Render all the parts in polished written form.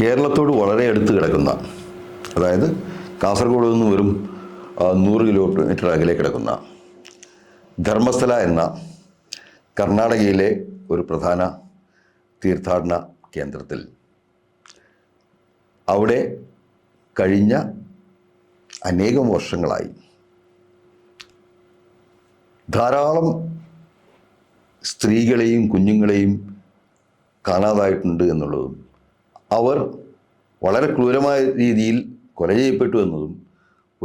കേരളത്തോട് വളരെ അടുത്ത് കിടക്കുന്ന, അതായത് കാസർഗോഡ് നിന്ന് വെറും 100 കിലോമീറ്റർ അകലെ കിടക്കുന്ന ധർമ്മസ്ഥല എന്ന കർണാടകയിലെ ഒരു പ്രധാന തീർത്ഥാടന കേന്ദ്രത്തിൽ അവിടെ കഴിഞ്ഞ അനേകം വർഷങ്ങളായി ധാരാളം സ്ത്രീകളെയും കുഞ്ഞുങ്ങളെയും കാണാതായിട്ടുണ്ട് എന്നുള്ളതും അവർ വളരെ ക്രൂരമായ രീതിയിൽ കൊല ചെയ്യപ്പെട്ടു എന്നതും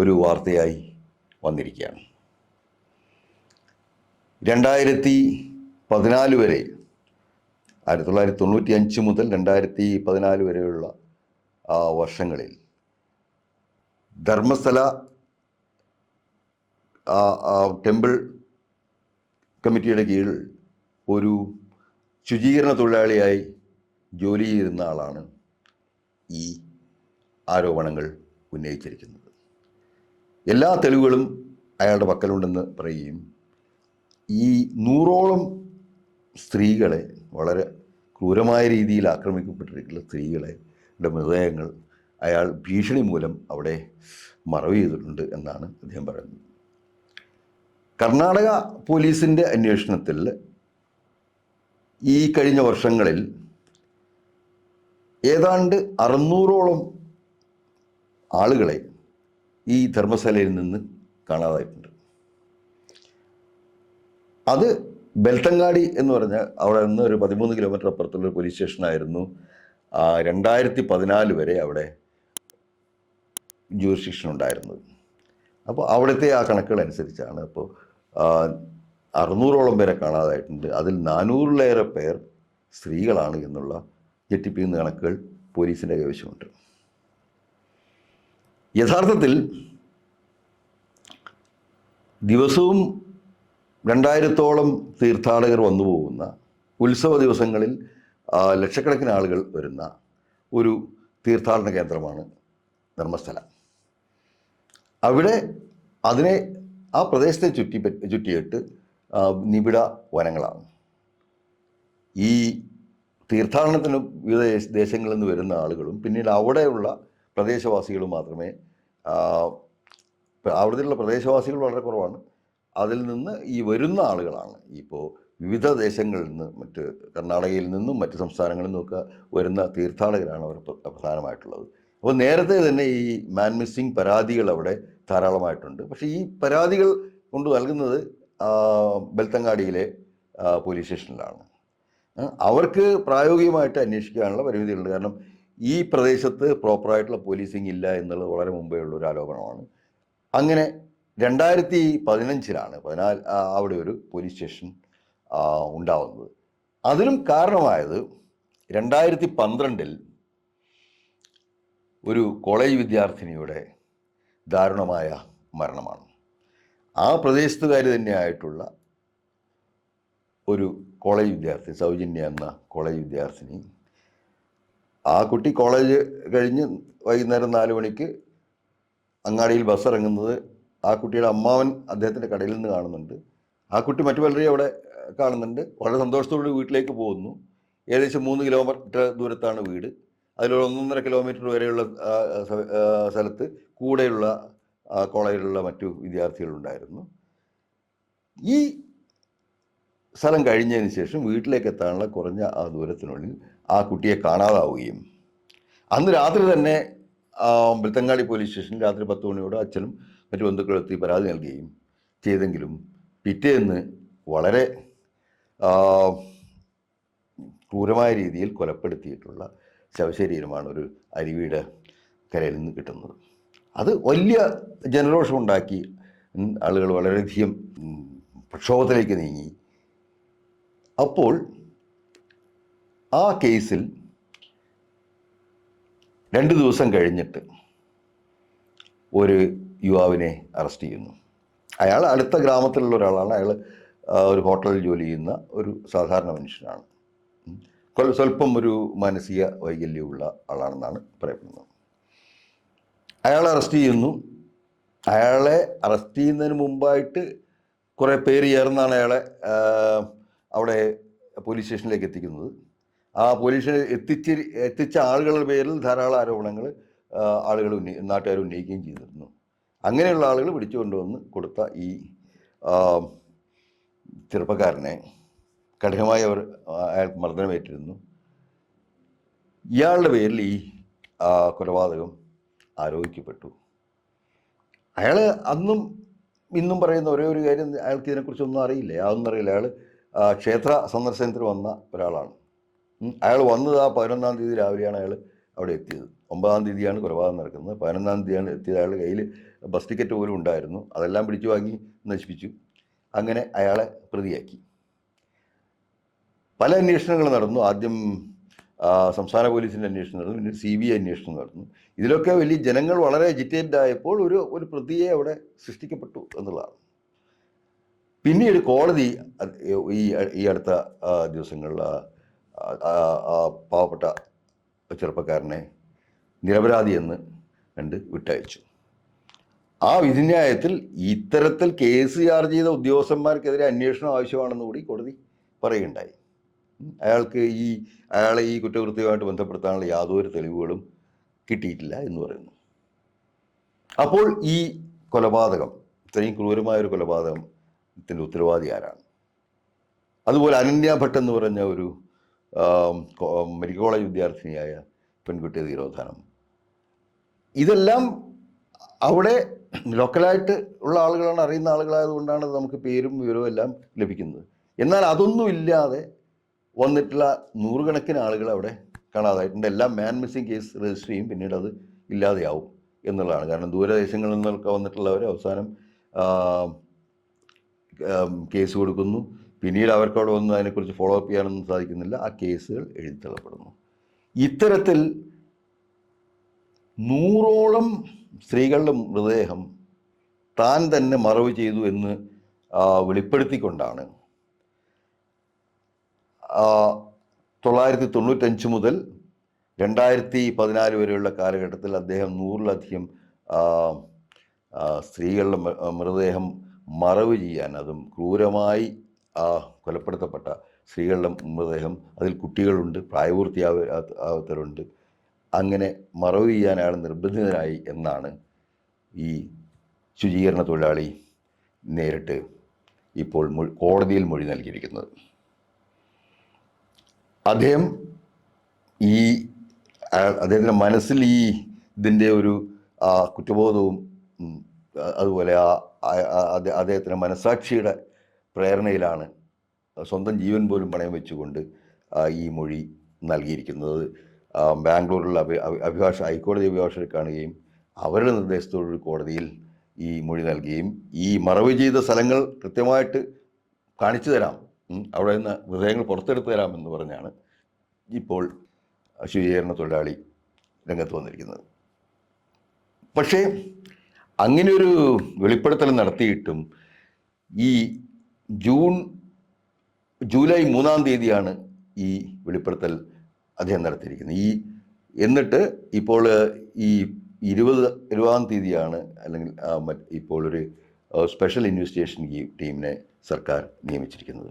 ഒരു വാർത്തയായി വന്നിരിക്കുകയാണ്. 2014 വരെ, 1995 മുതൽ 2014 വരെയുള്ള വർഷങ്ങളിൽ ധർമ്മസ്ഥല ടെമ്പിൾ കമ്മിറ്റിയുടെ കീഴിൽ ഒരു ശുചീകരണ തൊഴിലാളിയായി ജോലി ചെയ്തിരുന്ന ആളാണ് ഈ ആരോപണങ്ങൾ ഉന്നയിച്ചിരിക്കുന്നത്. എല്ലാ തെളിവുകളും അയാളുടെ പക്കലുണ്ടെന്ന് പറയുകയും ഈ 100ഓളം സ്ത്രീകളെ, വളരെ ക്രൂരമായ രീതിയിൽ ആക്രമിക്കപ്പെട്ടിരിക്കുന്ന സ്ത്രീകളെ മൃതദേഹങ്ങൾ അയാൾ ഭീഷണി മൂലം അവിടെ മറവ് ചെയ്തിട്ടുണ്ട് എന്നാണ് അദ്ദേഹം പറയുന്നത്. കർണാടക പോലീസിൻ്റെ അന്വേഷണത്തിൽ ഈ കഴിഞ്ഞ വർഷങ്ങളിൽ ഏതാണ്ട് 600ഓളം ആളുകളെ ഈ ധർമ്മസ്ഥലയിൽ നിന്ന് കാണാതായിട്ടുണ്ട്. അത് ബെൽത്തങ്ങാടി എന്ന് പറഞ്ഞാൽ അവിടെ നിന്ന് ഒരു 13 കിലോമീറ്റർ അപ്പുറത്തുള്ള പോലീസ് സ്റ്റേഷനായിരുന്നു 2014 വരെ അവിടെ ജൂറിസ്ഡിക്ഷൻ ഉണ്ടായിരുന്നത്. അപ്പോൾ അവിടുത്തെ ആ കണക്കുകൾ അനുസരിച്ചാണ് അപ്പോൾ 600ഓളം പേരെ കാണാതായിട്ടുണ്ട്. അതിൽ 400-ലേറെ പേർ സ്ത്രീകളാണ് എന്നുള്ള ഞെട്ടിപ്പിക്കുന്ന കണക്കുകൾ പോലീസിൻ്റെ കൈവശമുണ്ട്. യഥാർത്ഥത്തിൽ ദിവസവും 2000ഓളം തീർത്ഥാടകർ വന്നു പോകുന്ന, ഉത്സവ ദിവസങ്ങളിൽ ലക്ഷക്കണക്കിന് ആളുകൾ വരുന്ന ഒരു തീർത്ഥാടന കേന്ദ്രമാണ് ധർമ്മസ്ഥല. അവിടെ ആ പ്രദേശത്തെ ചുറ്റിയിട്ട് നിബിഡ വനങ്ങളാണ്. ഈ തീർത്ഥാടനത്തിന് വിവിധ ദേശങ്ങളിൽ നിന്ന് വരുന്ന ആളുകളും പിന്നീട് അവിടെയുള്ള പ്രദേശവാസികളും മാത്രമേ, അവിടെയുള്ള പ്രദേശവാസികൾ വളരെ കുറവാണ്. അതിൽ നിന്ന് ഈ വരുന്ന ആളുകളാണ് ഇപ്പോൾ വിവിധ ദേശങ്ങളിൽ നിന്ന്, മറ്റ് കർണാടകയിൽ നിന്നും മറ്റ് സംസ്ഥാനങ്ങളിൽ നിന്നൊക്കെ വരുന്ന തീർത്ഥാടകരാണ് അവർ പ്രധാനമായിട്ടുള്ളത്. അപ്പോൾ നേരത്തെ തന്നെ ഈ മാൻ മിസ്സിംഗ് പരാതികൾ അവിടെ ധാരാളമായിട്ടുണ്ട്. പക്ഷേ ഈ പരാതികൾ കൊണ്ട് നൽകുന്നത് ബെൽത്തങ്ങാടിയിലെ പോലീസ് സ്റ്റേഷനിലാണ്. അവർക്ക് പ്രായോഗികമായിട്ട് അന്വേഷിക്കാനുള്ള പരിമിതികളുണ്ട്. കാരണം ഈ പ്രദേശത്ത് പ്രോപ്പറായിട്ടുള്ള പോലീസിങ് ഇല്ല എന്നുള്ളത് വളരെ മുമ്പേ ഉള്ളൊരു ആരോപണമാണ്. അങ്ങനെ 2015-ലാണ് അവിടെ ഒരു പോലീസ് സ്റ്റേഷൻ ഉണ്ടാവുന്നത്. അതിനും കാരണമായത് 2012-ൽ ഒരു കോളേജ് വിദ്യാർത്ഥിനിയുടെ ദാരുണമായ മരണമാണ്. ആ പ്രദേശത്തുകാരി തന്നെയായിട്ടുള്ള ഒരു കോളേജ് വിദ്യാർത്ഥി, സൗജന്യ എന്ന കോളേജ് വിദ്യാർത്ഥിനി, ആ കുട്ടി കോളേജ് കഴിഞ്ഞ് വൈകുന്നേരം 4 മണിക്ക് അങ്ങാടിയിൽ ബസ് ഇറങ്ങുന്നത് ആ കുട്ടിയുടെ അമ്മാവൻ അദ്ദേഹത്തിൻ്റെ കടയിൽ നിന്ന് കാണുന്നുണ്ട്. ആ കുട്ടി മറ്റു പലരെയും അവിടെ കാണുന്നുണ്ട്. വളരെ സന്തോഷത്തോടെ വീട്ടിലേക്ക് പോകുന്നു. ഏകദേശം 3 കിലോമീറ്റർ ദൂരത്താണ് വീട്. അതിലൊരു 1.5 കിലോമീറ്റർ വരെയുള്ള സ്ഥലത്ത് കൂടെയുള്ള കോളേജിലുള്ള മറ്റു വിദ്യാർത്ഥികളുണ്ടായിരുന്നു. ഈ സ്ഥലം കഴിഞ്ഞതിന് ശേഷം വീട്ടിലേക്ക് എത്താനുള്ള കുറഞ്ഞ ആ ദൂരത്തിനുള്ളിൽ ആ കുട്ടിയെ കാണാതാവുകയും അന്ന് രാത്രി തന്നെ ബെൽത്തങ്ങാടി പോലീസ് സ്റ്റേഷനിൽ രാത്രി 10 മണിയോടെ അച്ഛനും മറ്റു ബന്ധുക്കളും എത്തി പരാതി നൽകുകയും ചെയ്തെങ്കിലും പിറ്റേന്ന് വളരെ ക്രൂരമായ രീതിയിൽ കൊലപ്പെടുത്തിയിട്ടുള്ള ശവശരീരമാണ് ഒരു അരുവിയുടെ കരയിൽ നിന്ന് കിട്ടുന്നത്. അത് വലിയ ജനരോഷമുണ്ടാക്കി. ആളുകൾ വളരെയധികം പ്രക്ഷോഭത്തിലേക്ക് നീങ്ങി. അപ്പോൾ ആ കേസിൽ 2 ദിവസം കഴിഞ്ഞിട്ട് ഒരു യുവാവിനെ അറസ്റ്റ് ചെയ്യുന്നു. അയാൾ അടുത്ത ഗ്രാമത്തിലുള്ള ഒരാളാണ്. അയാൾ ഒരു ഹോട്ടലിൽ ജോലി ചെയ്യുന്ന ഒരു സാധാരണ മനുഷ്യനാണ്. സ്വല്പം ഒരു മാനസിക വൈകല്യമുള്ള ആളാണെന്നാണ് പറയപ്പെടുന്നത്. അയാളെ അറസ്റ്റ് ചെയ്യുന്നു. അയാളെ അറസ്റ്റ് ചെയ്യുന്നതിന് മുമ്പായിട്ട് കുറേ പേര് ചേർന്നാണ് അയാളെ അവിടെ പോലീസ് സ്റ്റേഷനിലേക്ക് എത്തിക്കുന്നത്. ആ പോലീസിനെ എത്തിച്ച ആളുകളുടെ പേരിൽ ധാരാളം ആരോപണങ്ങൾ നാട്ടുകാർ ഉന്നയിക്കുകയും ചെയ്തിരുന്നു. അങ്ങനെയുള്ള ആളുകൾ പിടിച്ചുകൊണ്ടുവന്ന് കൊടുത്ത ഈ ചെറുപ്പക്കാരനെ കഠിനമായി അയാൾക്ക് മർദ്ദനമേറ്റിരുന്നു. ഇയാളുടെ പേരിൽ ഈ കൊലപാതകം ആരോപിക്കപ്പെട്ടു. അയാൾ അന്നും ഇന്നും പറയുന്ന ഒരേ ഒരു കാര്യം, അയാൾക്ക് ഇതിനെക്കുറിച്ചൊന്നും അറിയില്ല, യാതൊന്നും അറിയില്ല. അയാൾ ക്ഷേത്ര സന്ദർശനത്തിന് വന്ന ഒരാളാണ്. അയാൾ വന്നത് ആ 11-ാം തീയതി രാവിലെയാണ് അയാൾ അവിടെ എത്തിയത്. 9-ാം തീയതിയാണ് കൊലപാതകം നടക്കുന്നത്. 11-ാം തീയതിയാണ് എത്തിയത്. അയാളുടെ കയ്യിൽ ബസ് ടിക്കറ്റ് പോലും ഉണ്ടായിരുന്നു. അതെല്ലാം പിടിച്ചു വാങ്ങി നശിപ്പിച്ചു. അങ്ങനെ അയാളെ പ്രതിയാക്കി. പല അന്വേഷണങ്ങൾ നടന്നു. ആദ്യം സംസ്ഥാന പോലീസിൻ്റെ അന്വേഷണം നടന്നു, പിന്നെ CBI അന്വേഷണം നടന്നു. ഇതിലൊക്കെ വലിയ ജനങ്ങൾ വളരെ അജിറ്റേറ്റഡ് ആയപ്പോൾ ഒരു പ്രതിയെ അവിടെ സൃഷ്ടിക്കപ്പെട്ടു എന്നുള്ളതാണ്. പിന്നീട് കോടതി ഈ അടുത്ത ദിവസങ്ങളിൽ പാവപ്പെട്ട ചെറുപ്പക്കാരനെ നിരപരാധി എന്ന് കണ്ട് വിട്ടയച്ചു. ആ വിധിന്യായത്തിൽ ഇത്തരത്തിൽ കേസ് ചാർജ് ചെയ്ത ഉദ്യോഗസ്ഥന്മാർക്കെതിരെ അന്വേഷണം ആവശ്യമാണെന്ന് കൂടി കോടതി പറയുകയുണ്ടായി. അയാളെ ഈ കുറ്റകൃത്യവുമായിട്ട് ബന്ധപ്പെടുത്താനുള്ള യാതൊരു തെളിവുകളും കിട്ടിയിട്ടില്ല എന്ന് പറയുന്നു. അപ്പോൾ ഈ കൊലപാതകം, ഇത്രയും ക്രൂരമായൊരു കൊലപാതകത്തിൻ്റെ ഉത്തരവാദി ആരാണ്? അതുപോലെ അനന്യ ഭട്ട് എന്ന് പറഞ്ഞ ഒരു മെഡിക്കൽ കോളേജ് വിദ്യാർത്ഥിനിയായ പെൺകുട്ടിയെ തിരോധാനം, ഇതെല്ലാം അവിടെ ലോക്കലായിട്ട് ഉള്ള ആളുകളാണ്, അറിയുന്ന ആളുകളായതുകൊണ്ടാണ് നമുക്ക് പേരും വിവരവും എല്ലാം ലഭിക്കുന്നത്. എന്നാൽ അതൊന്നും ഇല്ലാതെ വന്നിട്ടുള്ള നൂറുകണക്കിന് ആളുകൾ അവിടെ കാണാതായിട്ടുണ്ട്. എല്ലാം മാൻ മിസ്സിംഗ് കേസ് രജിസ്റ്റർ ചെയ്യും, പിന്നീട് അത് ഇല്ലാതെയാവും എന്നുള്ളതാണ്. കാരണം ദൂരദേശങ്ങളിൽ നിന്നൊക്കെ വന്നിട്ടുള്ളവർ അവസാനം കേസ് കൊടുക്കുന്നു, പിന്നീട് അവർക്ക് അവിടെ വന്ന് അതിനെക്കുറിച്ച് ഫോളോ അപ്പ് ചെയ്യാനൊന്നും സാധിക്കുന്നില്ല, ആ കേസുകൾ എഴുതിത്തള്ളപ്പെടുന്നു. ഇത്തരത്തിൽ 100ഓളം സ്ത്രീകളുടെ മൃതദേഹം താൻ തന്നെ മറവ് ചെയ്തു എന്ന് വെളിപ്പെടുത്തിക്കൊണ്ടാണ് 1995 മുതൽ 2014 വരെയുള്ള കാലഘട്ടത്തിൽ അദ്ദേഹം 100-ലധികം സ്ത്രീകളുടെ മൃതദേഹം മറവ് ചെയ്യാൻ, അതും ക്രൂരമായി കൊലപ്പെടുത്തപ്പെട്ട സ്ത്രീകളുടെ മൃതദേഹം, അതിൽ കുട്ടികളുണ്ട്, പ്രായപൂർത്തിയാവാത്തവരുണ്ട്, അങ്ങനെ മറവ് ചെയ്യാൻ അയാൾ നിർബന്ധിതനായി എന്നാണ് ഈ ശുചീകരണ തൊഴിലാളി നേരിട്ട് ഇപ്പോൾ കോടതിയിൽ മൊഴി നൽകിയിരിക്കുന്നത്. അദ്ദേഹത്തിൻ്റെ മനസ്സിൽ ഇതിൻ്റെ ഒരു കുറ്റബോധവും അതുപോലെ അദ്ദേഹത്തിൻ്റെ മനസാക്ഷിയുടെ പ്രേരണയിലാണ് സ്വന്തം ജീവൻ പോലും പണയം വെച്ചുകൊണ്ട് ഈ മൊഴി നൽകിയിരിക്കുന്നത്. ബാംഗ്ലൂരിലുള്ള ഹൈക്കോടതി അഭിഭാഷകരെ കാണുകയും അവരുടെ നിർദ്ദേശത്തോടൊരു കോടതിയിൽ ഈ മൊഴി നൽകുകയും ഈ മറവ് ചെയ്ത സ്ഥലങ്ങൾ കൃത്യമായിട്ട് കാണിച്ചു തരാം, അവിടെ നിന്ന് മൃതദേഹങ്ങൾ പുറത്തെടുത്ത് തരാമെന്ന് പറഞ്ഞാണ് ഇപ്പോൾ ശുചീകരണ തൊഴിലാളി രംഗത്ത് വന്നിരിക്കുന്നത്. പക്ഷേ അങ്ങനെയൊരു വെളിപ്പെടുത്തൽ നടത്തിയിട്ടും ഈ ജൂലൈ 3-ാം തീയതിയാണ് ഈ വെളിപ്പെടുത്തൽ അദ്ദേഹം നടത്തിയിരിക്കുന്നത്. എന്നിട്ട് ഇപ്പോൾ ഈ 20-ാം തീയതിയാണ്, അല്ലെങ്കിൽ ഇപ്പോൾ ഒരു സ്പെഷ്യൽ ഇൻവെസ്റ്റിഗേഷൻ ടീമിനെ സർക്കാർ നിയമിച്ചിരിക്കുന്നത്.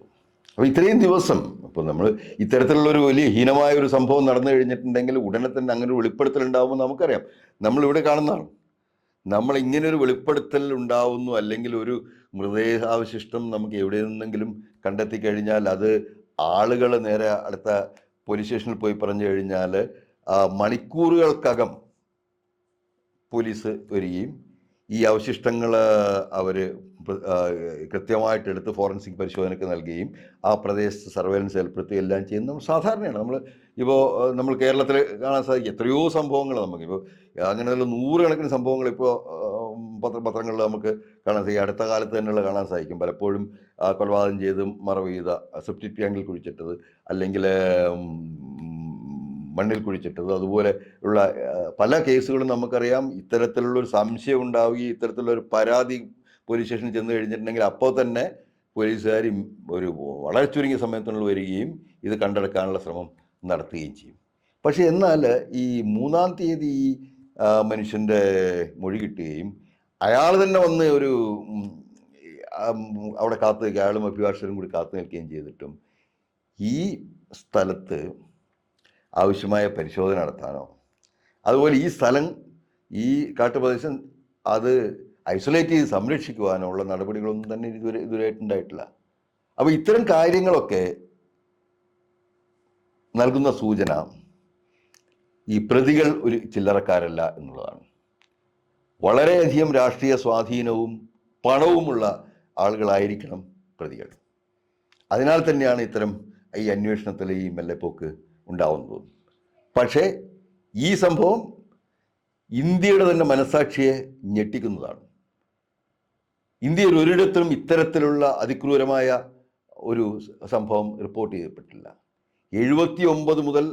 അപ്പോൾ ഇത്രയും ദിവസം ഇപ്പോൾ നമ്മൾ ഇത്തരത്തിലുള്ളൊരു വലിയ ഹീനമായ ഒരു സംഭവം നടന്നു കഴിഞ്ഞിട്ടുണ്ടെങ്കിൽ ഉടനെ തന്നെ അങ്ങനെ ഒരു വെളിപ്പെടുത്തൽ ഉണ്ടാകുമെന്ന് നമുക്കറിയാം. നമ്മളിവിടെ കാണുന്നതാണ്. നമ്മൾ ഇങ്ങനൊരു വെളിപ്പെടുത്തൽ ഉണ്ടാവുന്നു, അല്ലെങ്കിൽ ഒരു മൃതദേഹാവശിഷ്ടം നമുക്ക് എവിടെ നിന്നെങ്കിലും കണ്ടെത്തി കഴിഞ്ഞാൽ അത് ആളുകൾ നേരെ അടുത്ത പോലീസ് സ്റ്റേഷനിൽ പോയി പറഞ്ഞു കഴിഞ്ഞാൽ മണിക്കൂറുകൾക്കകം പോലീസ് വരികയും ഈ അവശിഷ്ടങ്ങൾ അവർ കൃത്യമായിട്ട് എടുത്ത് ഫോറൻസിക് പരിശോധനയ്ക്ക് നൽകുകയും ആ പ്രദേശത്ത് സർവൈലൻസ് ഏർപ്പെടുത്തുകയും എല്ലാം ചെയ്യുന്നത് സാധാരണയാണ്. നമ്മൾ കേരളത്തിൽ കാണാൻ സാധിക്കും എത്രയോ സംഭവങ്ങൾ നമുക്കിപ്പോൾ അങ്ങനെയുള്ള 100 കണക്കിന് സംഭവങ്ങൾ ഇപ്പോൾ പത്രങ്ങളിൽ നമുക്ക് കാണാൻ സാധിക്കും. അടുത്ത കാലത്ത് തന്നെയുള്ള കാണാൻ സാധിക്കും. പലപ്പോഴും കൊലപാതകം ചെയ്ത് മറവ് ചെയ്ത, സെപ്റ്റിക് ടാങ്കിൽ കുഴിച്ചിട്ടത്, അല്ലെങ്കിൽ മണ്ണിൽ കുഴിച്ചിട്ടത്, അതുപോലെ ഉള്ള പല കേസുകളും നമുക്കറിയാം. ഇത്തരത്തിലുള്ളൊരു സംശയം ഉണ്ടാവുകയും ഇത്തരത്തിലുള്ളൊരു പരാതി പോലീസ് സ്റ്റേഷനിൽ ചെന്ന് കഴിഞ്ഞിട്ടുണ്ടെങ്കിൽ അപ്പോൾ തന്നെ പോലീസുകാർ ഒരു വളരെ ചുരുങ്ങിയ സമയത്തിനുള്ളിൽ വരികയും ഇത് കണ്ടെടുക്കാനുള്ള ശ്രമം നടത്തുകയും ചെയ്യും. പക്ഷേ എന്നാൽ ഈ 3-ാം തീയതി ഈ മനുഷ്യൻ്റെ മൊഴി കിട്ടുകയും അയാൾ തന്നെ വന്ന് അവിടെ കാത്തു നിൽക്കുക, അയാളും അഭിഭാഷകരും കൂടി കാത്തു നിൽക്കുകയും ചെയ്തിട്ടും ഈ സ്ഥലത്ത് ആവശ്യമായ പരിശോധന നടത്താനോ അതുപോലെ ഈ സ്ഥലം ഈ കാട്ടുപ്രദേശം അത് ഐസൊലേറ്റ് ചെയ്ത് സംരക്ഷിക്കുവാനോ ഉള്ള നടപടികളൊന്നും തന്നെ ഇതുവരെയായിട്ടുണ്ടായിട്ടില്ല. അപ്പോൾ ഇത്തരം കാര്യങ്ങളൊക്കെ നൽകുന്ന സൂചന ഈ പ്രതികൾ ഒരു ചില്ലറക്കാരല്ല എന്നുള്ളതാണ്. വളരെയധികം രാഷ്ട്രീയ സ്വാധീനവും പണവുമുള്ള ആളുകളായിരിക്കണം പ്രതികൾ. അതിനാൽ തന്നെയാണ് ഇത്തരം ഈ അന്വേഷണത്തിൽ ഈ മെല്ലെപ്പോക്ക് ഉണ്ടാവുന്നത്. പക്ഷേ ഈ സംഭവം ഇന്ത്യയുടെ തന്നെ മനസാക്ഷിയെ ഞെട്ടിക്കുന്നതാണ്. ഇന്ത്യയിൽ ഒരിടത്തും ഇത്തരത്തിലുള്ള അതിക്രൂരമായ ഒരു സംഭവം റിപ്പോർട്ട് ചെയ്യപ്പെട്ടില്ല. 79 മുതൽ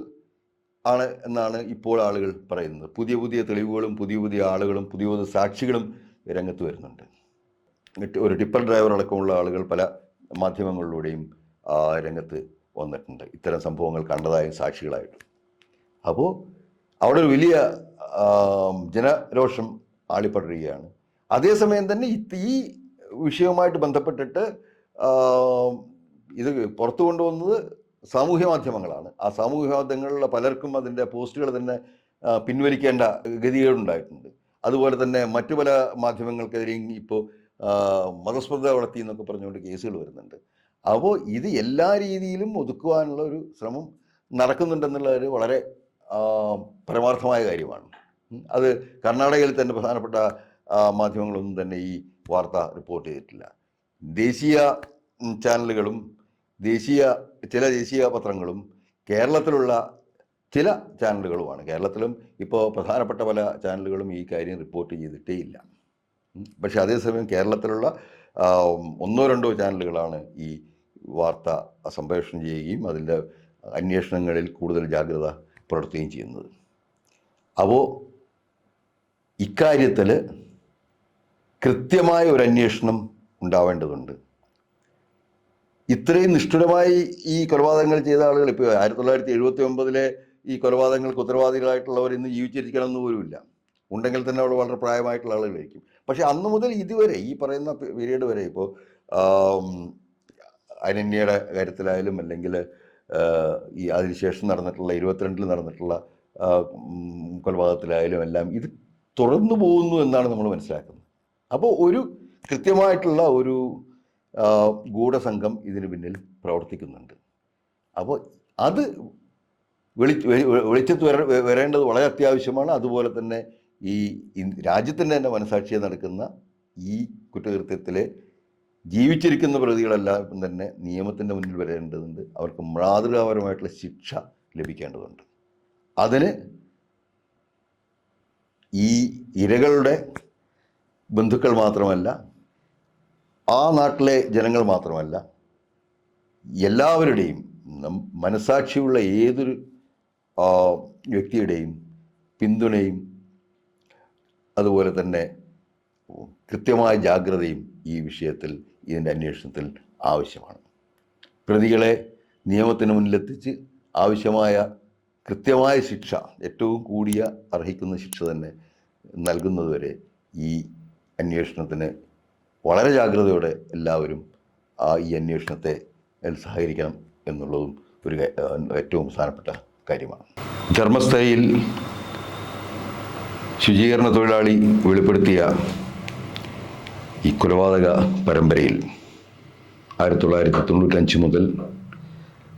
ആണ് എന്നാണ് ഇപ്പോൾ ആളുകൾ പറയുന്നത്. പുതിയ പുതിയ തെളിവുകളും പുതിയ പുതിയ ആളുകളും പുതിയ പുതിയ സാക്ഷികളും രംഗത്ത് വരുന്നുണ്ട്. ഒരു ടിപ്പർ ഡ്രൈവർ അടക്കമുള്ള ആളുകൾ പല മാധ്യമങ്ങളിലൂടെയും രംഗത്ത് വന്നിട്ടുണ്ട്, ഇത്തരം സംഭവങ്ങൾ കണ്ടതായ സാക്ഷികളായിട്ട്. അപ്പോൾ അവിടെ ഒരു വലിയ ജനരോഷം ആളിപ്പടരുകയാണ്. അതേസമയം തന്നെ ഈ വിഷയവുമായിട്ട് ബന്ധപ്പെട്ടിട്ട് ഇത് പുറത്തു കൊണ്ടുവന്നത് സാമൂഹ്യ മാധ്യമങ്ങളാണ്. ആ സാമൂഹ്യ മാധ്യമങ്ങളിലുള്ള പലർക്കും അതിൻ്റെ പോസ്റ്റുകൾ തന്നെ പിൻവലിക്കേണ്ട ഗതികേടുണ്ടായിട്ടുണ്ട്. അതുപോലെ തന്നെ മറ്റു പല മാധ്യമങ്ങൾക്കെതിരെയും ഇപ്പോൾ മതസ്പർദ്ധ വളർത്തി എന്നൊക്കെ പറഞ്ഞുകൊണ്ട് കേസുകൾ വരുന്നുണ്ട്. അപ്പോൾ ഇത് എല്ലാ രീതിയിലും ഒതുക്കുവാനുള്ള ഒരു ശ്രമം നടക്കുന്നുണ്ടെന്നുള്ളത് വളരെ പരമാർത്ഥമായ കാര്യമാണ്. അത് കർണാടകയിൽ തന്നെ പ്രധാനപ്പെട്ട മാധ്യമങ്ങളൊന്നും തന്നെ ഈ വാർത്ത റിപ്പോർട്ട് ചെയ്തിട്ടില്ല. ദേശീയ ചാനലുകളും ചില ദേശീയ പത്രങ്ങളും കേരളത്തിലുള്ള ചില ചാനലുകളുമാണ്. കേരളത്തിലും ഇപ്പോൾ പ്രധാനപ്പെട്ട പല ചാനലുകളും ഈ കാര്യം റിപ്പോർട്ട് ചെയ്തിട്ടേ ഇല്ല. പക്ഷെ അതേസമയം കേരളത്തിലുള്ള 1-2 ചാനലുകളാണ് ഈ വാർത്ത സംപ്രേഷണം ചെയ്യുകയും അതിൻ്റെ അന്വേഷണങ്ങളിൽ കൂടുതൽ ജാഗ്രത പുലർത്തുകയും ചെയ്യുന്നത്. അപ്പോൾ ഇക്കാര്യത്തിൽ കൃത്യമായ ഒരു അന്വേഷണം ഉണ്ടാവേണ്ടതുണ്ട്. ഇത്രയും നിഷ്ഠുരമായി ഈ കൊലപാതകങ്ങൾ ചെയ്ത ആളുകൾ ഇപ്പോൾ 1979 ഈ കൊലപാതകങ്ങൾക്ക് ഉത്തരവാദികളായിട്ടുള്ളവർ ഇന്ന് ജീവിച്ചിരിക്കണമെന്ന് പോലുമില്ല. ഉണ്ടെങ്കിൽ തന്നെ അവിടെ വളരെ പ്രായമായിട്ടുള്ള ആളുകളായിരിക്കും. പക്ഷെ അന്ന് മുതൽ ഇതുവരെ ഈ പറയുന്ന പീരീഡ് വരെ ഇപ്പോൾ അനന്യയുടെ കാര്യത്തിലായാലും അല്ലെങ്കിൽ ഈ അതിനുശേഷം നടന്നിട്ടുള്ള 22 നടന്നിട്ടുള്ള കൊലപാതകത്തിലായാലും എല്ലാം ഇത് തുടർന്നു പോകുന്നു എന്നാണ് നമ്മൾ മനസ്സിലാക്കുന്നത്. അപ്പോൾ ഒരു കൃത്യമായിട്ടുള്ള ഒരു ഗൂഢസംഘം ഇതിന് പിന്നിൽ പ്രവർത്തിക്കുന്നുണ്ട്. അപ്പോൾ അത് വെളിച്ചത്ത് വരേണ്ടത് വളരെ അത്യാവശ്യമാണ്. അതുപോലെ തന്നെ ഈ രാജ്യത്തിൻ്റെ തന്നെ മനസാക്ഷിയെ നടക്കുന്ന ഈ കുറ്റകൃത്യത്തിലെ ജീവിച്ചിരിക്കുന്ന പ്രതികളെല്ലാം തന്നെ നിയമത്തിൻ്റെ മുന്നിൽ വരേണ്ടതുണ്ട്. അവർക്ക് മാതൃകാപരമായിട്ടുള്ള ശിക്ഷ ലഭിക്കേണ്ടതുണ്ട്. അതിന് ഈ ഇരകളുടെ ബന്ധുക്കൾ മാത്രമല്ല, ആ നാട്ടിലെ ജനങ്ങൾ മാത്രമല്ല, എല്ലാവരുടെയും മനസാക്ഷിയുള്ള ഏതൊരു വ്യക്തിയുടെയും പിന്തുണയും അതുപോലെ തന്നെ കൃത്യമായ ജാഗ്രതയും ഈ വിഷയത്തിൽ ഇതിൻ്റെ അന്വേഷണത്തിൽ ആവശ്യമാണ്. പ്രതികളെ നിയമത്തിന് മുന്നിലെത്തിച്ച് ആവശ്യമായ കൃത്യമായ ശിക്ഷ, ഏറ്റവും കൂടിയ അർഹിക്കുന്ന ശിക്ഷ തന്നെ നൽകുന്നതുവരെ ഈ അന്വേഷണത്തിന് വളരെ ജാഗ്രതയോടെ എല്ലാവരും ഈ അന്വേഷണത്തെ സഹകരിക്കണം എന്നുള്ളതും ഒരു ഏറ്റവും പ്രധാനപ്പെട്ട കാര്യമാണ്. ധർമ്മസ്ഥലയിൽ ശുചീകരണ തൊഴിലാളി വെളിപ്പെടുത്തിയ ഈ കൊലപാതക പരമ്പരയിൽ 1995 മുതൽ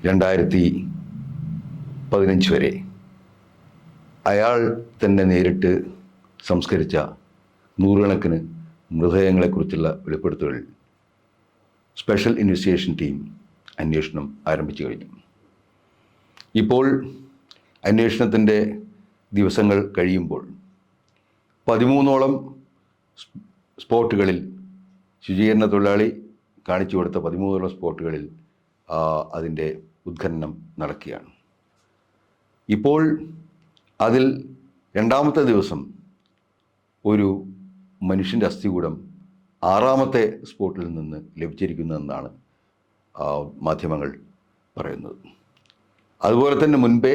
2015 വരെ അയാൾ തന്നെ നേരിട്ട് സംസ്കരിച്ച നൂറുകണക്കിന് മൃതദേഹങ്ങളെക്കുറിച്ചുള്ള വെളിപ്പെടുത്തലുകൾ സ്പെഷ്യൽ ഇൻവെസ്റ്റിഗേഷൻ ടീം അന്വേഷണം ആരംഭിച്ചു കഴിഞ്ഞു. ഇപ്പോൾ അന്വേഷണത്തിൻ്റെ ദിവസങ്ങൾ കഴിയുമ്പോൾ 13ഓളം സ്പോട്ടുകളിൽ ശുചീകരണ തൊഴിലാളി കാണിച്ചു കൊടുത്ത 13ഓളം സ്പോട്ടുകളിൽ അതിൻ്റെ ഉദ്ഖനനം നടക്കുകയാണ്. ഇപ്പോൾ അതിൽ 2ാമത്തെ ദിവസം ഒരു മനുഷ്യൻ്റെ അസ്ഥികൂടം 6ാമത്തെ സ്പോട്ടിൽ നിന്ന് ലഭിച്ചിരിക്കുന്നതെന്നാണ് മാധ്യമങ്ങൾ പറയുന്നത്. അതുപോലെ തന്നെ മുൻപേ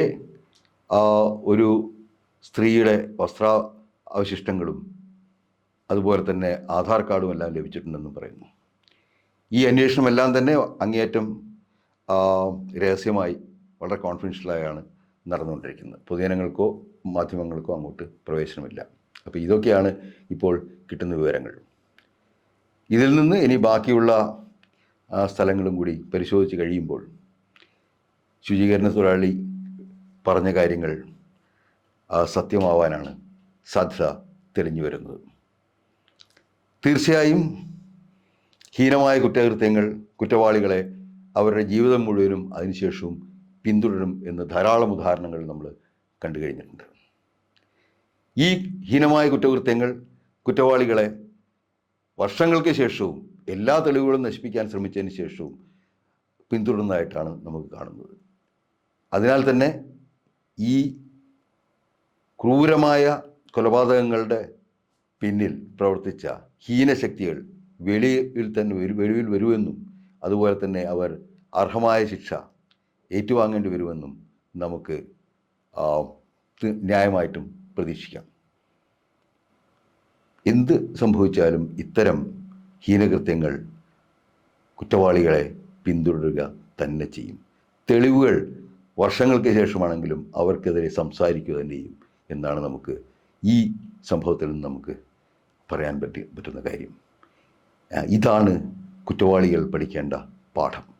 ഒരു സ്ത്രീയുടെ വസ്ത്രാവശിഷ്ടങ്ങളും അതുപോലെ തന്നെ ആധാർ കാർഡും എല്ലാം ലഭിച്ചിട്ടുണ്ടെന്നും പറയുന്നു. ഈ അന്വേഷണമെല്ലാം തന്നെ അങ്ങേയറ്റം രഹസ്യമായി വളരെ കോൺഫിഡൻഷ്യലായാണ് നടന്നുകൊണ്ടിരിക്കുന്നത്. പൊതുജനങ്ങൾക്കോ മാധ്യമങ്ങൾക്കോ അങ്ങോട്ട് പ്രവേശനമില്ല. അപ്പോൾ ഇതൊക്കെയാണ് ഇപ്പോൾ കിട്ടുന്ന വിവരങ്ങൾ. ഇതിൽ നിന്ന് ഇനി ബാക്കിയുള്ള സ്ഥലങ്ങളും കൂടി പരിശോധിച്ച് കഴിയുമ്പോൾ ശുചീകരണ തൊഴിലാളി പറഞ്ഞ കാര്യങ്ങൾ സത്യമാവാനാണ് സാധ്യത തെളിഞ്ഞു വരുന്നത്. തീർച്ചയായും ഹീനമായ കുറ്റകൃത്യങ്ങൾ കുറ്റവാളികളെ അവരുടെ ജീവിതം മുഴുവനും അതിനുശേഷവും പിന്തുടരും എന്ന് ധാരാളം ഉദാഹരണങ്ങൾ നമ്മൾ കണ്ടു കഴിഞ്ഞിട്ടുണ്ട്. ഈ ഹീനമായ കുറ്റകൃത്യങ്ങൾ കുറ്റവാളികളെ വർഷങ്ങൾക്ക് ശേഷവും എല്ലാ തെളിവുകളും നശിപ്പിക്കാൻ ശ്രമിച്ചതിന് ശേഷവും പിന്തുടരുന്നതായിട്ടാണ് നമുക്ക് കാണുന്നത്. അതിനാൽ തന്നെ ഈ ക്രൂരമായ കൊലപാതകങ്ങളുടെ പിന്നിൽ പ്രവർത്തിച്ച ഹീനശക്തികൾ വെളിയിൽ വരുമെന്നും അതുപോലെ തന്നെ അവർ അർഹമായ ശിക്ഷ ഏറ്റുവാങ്ങേണ്ടി വരുമെന്നും നമുക്ക് ന്യായമായിട്ടും പ്രതീക്ഷിക്കാം. എന്ത് സംഭവിച്ചാലും ഇത്തരം ഹീനകൃത്യങ്ങൾ കുറ്റവാളികളെ പിന്തുടരുക തന്നെ ചെയ്യും. തെളിവുകൾ വർഷങ്ങൾക്ക് ശേഷമാണെങ്കിലും അവർക്കെതിരെ സംസാരിക്കുക തന്നെ ചെയ്യും എന്നാണ് നമുക്ക് ഈ സംഭവത്തിൽ നിന്ന് നമുക്ക് പറയാൻ പറ്റുന്ന കാര്യം. ഇതാണ് കുറ്റവാളികൾ പഠിക്കേണ്ട പാഠം.